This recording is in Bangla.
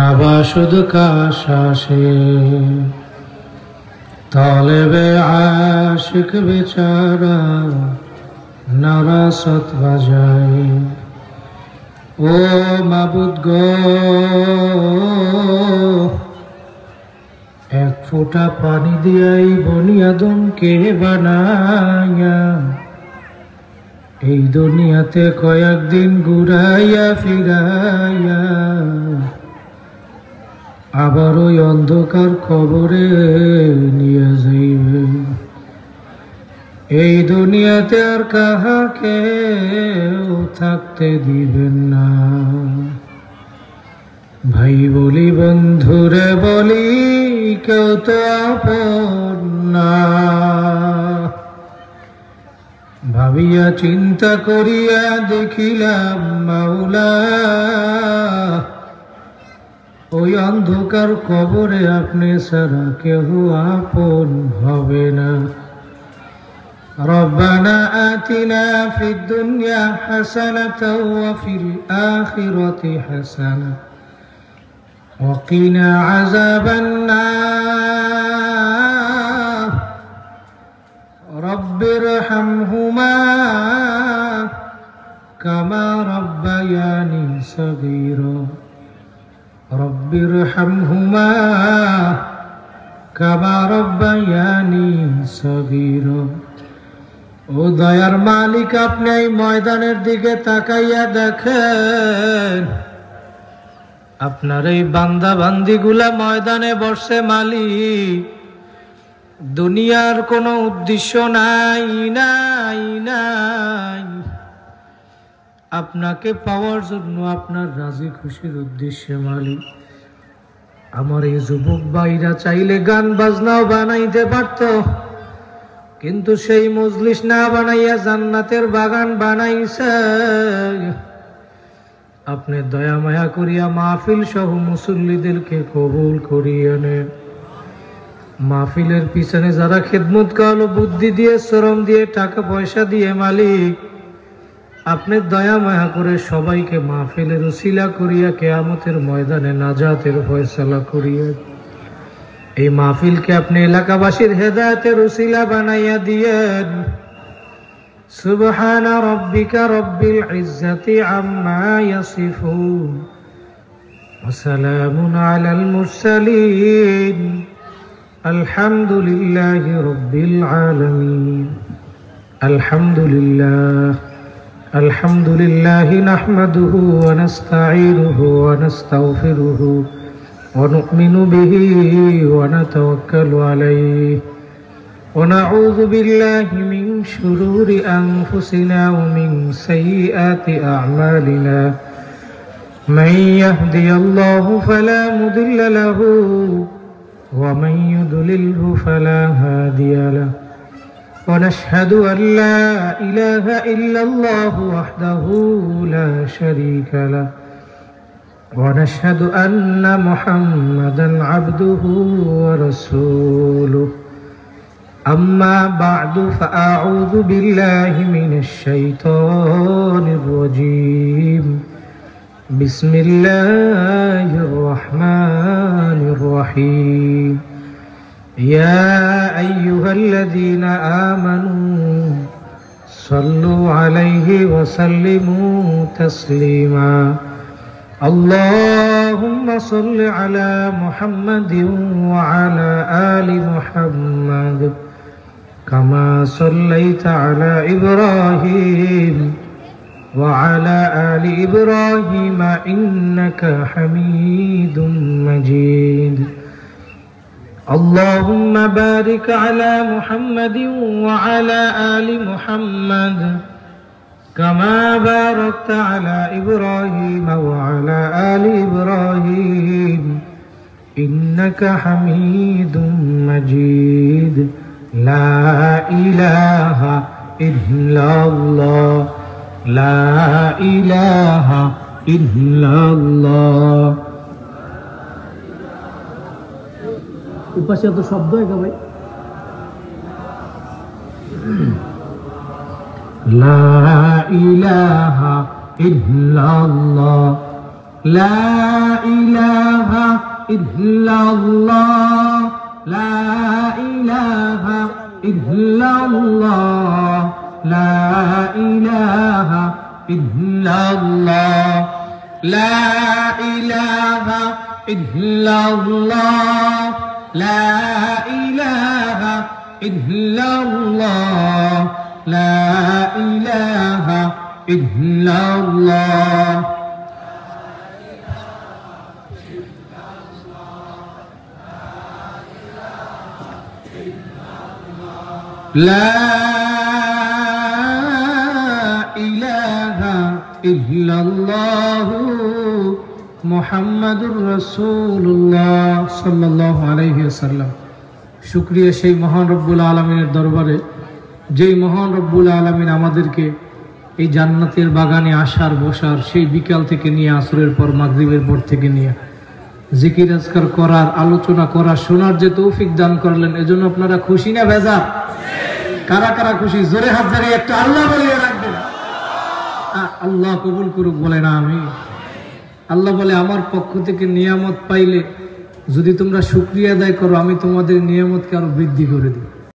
নবাসুদ কাশাশে তালেবে আশিক বেচারা নারাসত বাজায়। ও মাবুদ গো, এক ফোঁটা পানি দিয়াই বনিয়াদমকে বানায়া এই দুনিয়াতে কয়েকদিন ঘুরাইয়া ফিরাইয়া আবার ওই অন্ধকার কবরে নিয়ে যাইবে। এই দুনিয়াতে আর কাহাকে থাকতে দিবেন না। ভাই বলি বন্ধুরে বলি কেউ তো আপন না। ভাবিয়া চিন্তা করিয়া দেখিলাম মাওলা, ওই অন্ধকার কবরে আপনি ছাড়া কেহ আপন হবে না। রব্বানা আতিনা ফিদ দুনিয়া হাসানাতাও ওয়া ফিল আখিরাতি হাসানাতাও ওয়া কিনা আযাবান নার। রব্বিরহামহুমা কামা রাব্বায়ানি সগীরা। রব্বিরহামহুমা কামা রাব্বায়ানি সগীরা। ও দয়ার মালিক, আপনি এই ময়দানের দিকে তাকাইয়া দেখেন, আপনার এই বান্দা বান্দিগুলা ময়দানে বসে মালিক। দুনিয়ার কোনো উদ্দেশ্য নাই নাই নাই, আপনাকে পাওয়ার জন্য, আপনার রাজি খুশির উদ্দেশ্যে মালিক। আমার এই যুবক ভাইরা চাইলে গান বাজনাও বানাইতে পারত, কিন্তু সেই মজলিস না বানাইয়া জান্নাতের বাগান বানাইছে। আপনি দয়া মায়া করিয়া মাহফিল সহ মুসল্লিদেরকে কবুল করিয়া নেন। মাহফিলের পিছনে যারা খেদমত করলো, বুদ্ধি দিয়ে, শ্রম দিয়ে, টাকা পয়সা দিয়ে মালিক, আপনি দয়া মায়া করে সবাইকে মাহফিলের উসিলা করিয়া কিয়ামতের ময়দানে নাজাতের ফয়সালা করিয়া এই মাহফিলকে আপনি এলাকাবাসীর হেদায়েতের উসিলা বানাইয়া দিয়েন। সুবহানা রাব্বিকা রাব্বিল ইজ্জাতি আম্মা ইয়াসিফুন ওয়া সালামুন আলাল মুরসালিন আলহামদুলিল্লাহি রাব্বিল আলামিন। আলহামদুলিল্লাহি নাহমাদুহু ওয়া নাস্তাঈনুহু ওয়া নাস্তাগফিরুহু ওয়া নু'মিনু বিহি ওয়া নাতাওয়াক্কালু আলাইহি ওয়া নাউযু বিল্লাহি মিন শুরুরি আনফুসিনা ওয়া মিন সাইয়্যাতি আ'মালিনা। মান ইয়াহদিয়াল্লাহু ফালা মুদিল্লা লাহু ওয়া মান ইউদ্লিলহু ফালা হাদিয়া লাহু। ونشهد أن لا إله إلا الله وحده لا شريك له ونشهد أن محمدا عبده ورسوله. أما بعد فأعوذ بالله من الشيطان الرجيم. بسم الله الرحمن الرحيم. يا أيها الذين آمنوا صلوا عليه وسلموا تسليما. اللهم صل على محمد وعلى آل محمد كما صليت على إبراهيم وعلى آل إبراهيم إنك حميد مجيد. اللهم بارك على محمد وعلى آل محمد كما باركت على إبراهيم وعلى آل إبراهيم إنك حميد مجيد. لا إله إلا الله لا إله إلا الله. উপাসে তো শব্দ একা ভাই। লা ইলাহা ইল্লাল্লাহ লা ইলাহা ইল্লাল্লাহ লা ইলাহা ইল্লাল্লাহ লা ইলাহা ইল্লাল্লাহ লা ইলাহা ইল্লাল্লাহ লা ইলাহা ইল্লাল্লাহ লা ইলাহা ইল্লাল্লাহ লা ইলাহা ইল্লাল্লাহ মুহাম্মাদুর রাসূলুল্লাহ সাল্লাল্লাহু আলাইহি ওয়াসাল্লাম। শুকরিয়া সেই মহান রব্বুল আলামিনের দরবারে, যেই মহান রব্বুল আলামিন আমাদেরকে এই জান্নাতের বাগানে আসার বসার সেই বিকাল থেকে নিয়ে আসরের পর মাগরিবের পর থেকে নিয়ে জিকির আজকার করার, আলোচনা করার, শোনার যে তৌফিক দান করলেন, এজন্য আপনারা খুশি না বেজার? কারা কারা খুশি? জোরে হাত ধরে একটা আল্লাহ বলিয়ে রাখবেন। আল্লাহ কবুল করুক, বলে না আমি। আল্লাহ বলে, আমার পক্ষ থেকে নিয়ামত পাইলে যদি তোমরা শুকরিয়া আদায় করো, আমি তোমাদের নিয়ামতকে আরো বৃদ্ধি করে দিই।